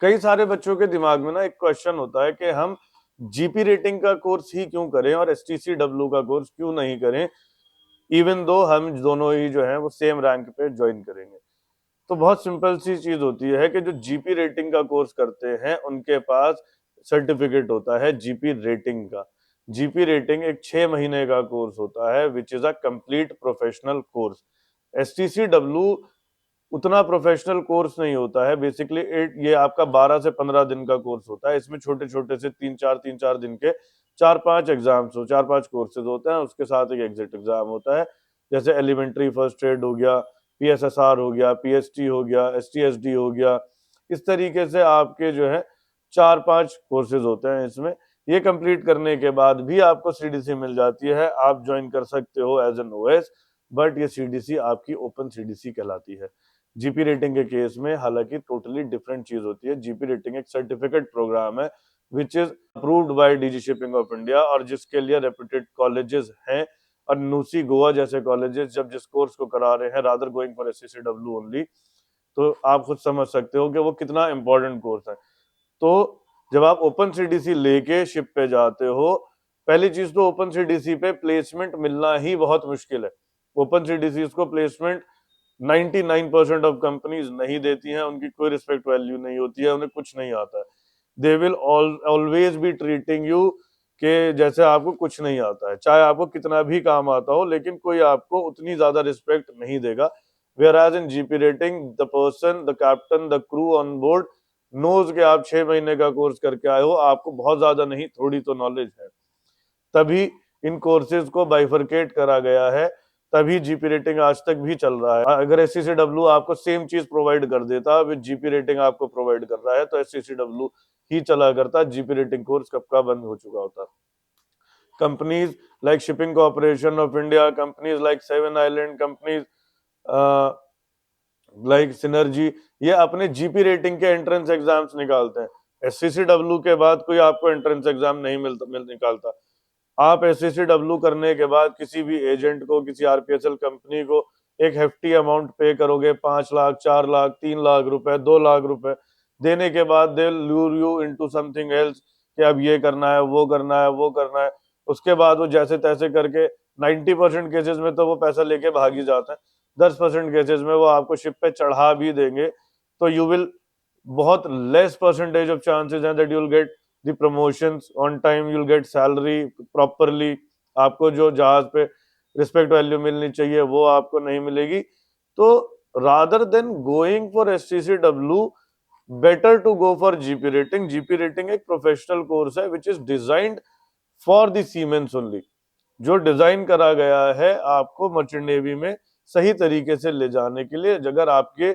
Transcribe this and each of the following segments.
कई सारे बच्चों के दिमाग में ना एक क्वेश्चन होता है कि हम जीपी रेटिंग का कोर्स ही क्यों करें और एसटीसीडब्ल्यू का कोर्स क्यों नहीं करें, इवन दो हम दोनों ही जो है वो सेम रैंक पे ज्वाइन करेंगे। तो बहुत सिंपल सी चीज होती है कि जो जीपी रेटिंग का कोर्स करते हैं उनके पास सर्टिफिकेट होता है जीपी रेटिंग का। जीपी रेटिंग एक 6 महीने का कोर्स होता है which is a complete professional course. एसटीसीडब्ल्यू उतना प्रोफेशनल कोर्स नहीं होता है। बेसिकली ये आपका 12 से 15 दिन का कोर्स होता है। इसमें छोटे छोटे से 3-4 दिन के 4-5 कोर्सेज होते हैं। उसके साथ एक एग्जिट एग्जाम होता है, जैसे एलिमेंट्री फर्स्ट एड हो गया, पीएसएसआर हो गया, पीएसटी हो गया, एसटीएसडी हो गया। इस तरीके से आपके जो है 4-5 कोर्सेज होते हैं इसमें। ये कंप्लीट करने के बाद भी आपको सीडीसी मिल जाती है, आप ज्वाइन कर सकते हो एज एन ओएस, बट ये सीडीसी आपकी ओपन सीडीसी कहलाती है। जीपी रेटिंग के केस में हालांकि टोटली डिफरेंट चीज होती है। जीपी रेटिंग एक सर्टिफिकेट प्रोग्राम है which is approved by DG shipping of India, और जिसके लिए रेप्यूटेड कॉलेजेस हैं। और न्यूसी गोवा जैसे कॉलेजेस जब जिस कोर्स को करा रहे हैं रादर गोइंग फॉर एससीडब्ल्यू ओनली, तो आप खुद समझ सकते हो कि वो कितना इंपॉर्टेंट कोर्स है। तो जब आप ओपन सीडीसी लेके शिप पे जाते हो, पहली चीज तो ओपन सीडीसी पे प्लेसमेंट मिलना ही बहुत मुश्किल है। ओपन सीडीसी को प्लेसमेंट 99% ऑफ कंपनीज नहीं देती हैं, उनकी कोई रिस्पेक्ट वैल्यू नहीं होती है, उन्हें कुछ नहीं आता है। They will always be treating you कि जैसे आपको कुछ नहीं आता है, चाहे आपको कितना भी काम आता हो, लेकिन कोई आपको उतनी ज्यादा रिस्पेक्ट नहीं देगा। Whereas in GP rating the person, the captain, the crew on board knows के आप 6 महीने का कोर्स करके आए हो, आपको बहुत ज्यादा नहीं थोड़ी तो नॉलेज है। तभी इन कोर्सेज को बाइफरकेट करा गया है, तभी जीपी रेटिंग आज तक भी चल रहा है। अगर एससीडब्ल्यू आपको सेम चीज प्रोवाइड कर देता विद जीपी रेटिंग आपको प्रोवाइड कर रहा है, तो एससीडब्ल्यू ही चला करता, जीपी रेटिंग कोर्स कब का बंद हो चुका होता। Companies like shipping corporation of India, companies like seven island, companies like synergy, ये अपने जीपी रेटिंग के एंट्रेंस एग्जाम्स निकालते हैं। एससीडब्ल्यू के बाद कोई आपको एंट्रेंस एग्जाम नहीं निकालता। आप एससीडब्ल्यू करने के बाद किसी भी एजेंट को, किसी आरपीएसएल कंपनी को एक हेफ्टी अमाउंट पे करोगे, 5 लाख, 4 लाख, 3 लाख रुपए, 2 लाख रुपए देने के बाद दे लूर यू इनटू समथिंग एल्स कि अब ये करना है, वो करना है, वो करना है। उसके बाद वो जैसे तैसे करके 90% केसेस में तो वो पैसा लेके भाग ही जाते हैं। 10% केसेस में वो आपको शिप पे चढ़ा भी देंगे, तो यू विल बहुत लेस परसेंटेज ऑफ चांसेस हैं that you will get the promotions on time, you will get salary properly. आपको जो जहाज पे रिस्पेक्ट वैल्यू मिलनी चाहिए वो आपको नहीं मिलेगी। तो rather than going for STCW, better to go for GP rating. GP rating एक प्रोफेशनल कोर्स है which is designed for the seamen only, जो डिजाइन करा गया है आपको मर्चेंट नेवी में सही तरीके से ले जाने के लिए। अगर आपके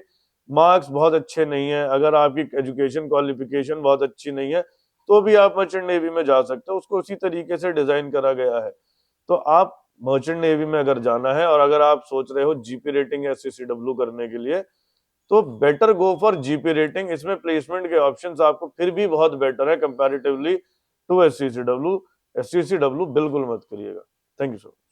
मार्क्स बहुत अच्छे नहीं है, अगर आपकी एजुकेशन क्वालिफिकेशन बहुत अच्छी नहीं है, तो भी आप मर्चेंट नेवी में जा सकते हो। उसको उसी तरीके से डिजाइन करा गया है। तो आप मर्चेंट नेवी में अगर जाना है और अगर आप सोच रहे हो जीपी रेटिंग या एससीडब्ल्यू करने के लिए, तो better go for GP rating. इसमें प्लेसमेंट के ऑप्शंस आपको फिर भी बहुत बेटर है कंपैरेटिवली टू एससीडब्ल्यू। एससीडब्ल्यू बिल्कुल मत करिएगा। Thank you so much.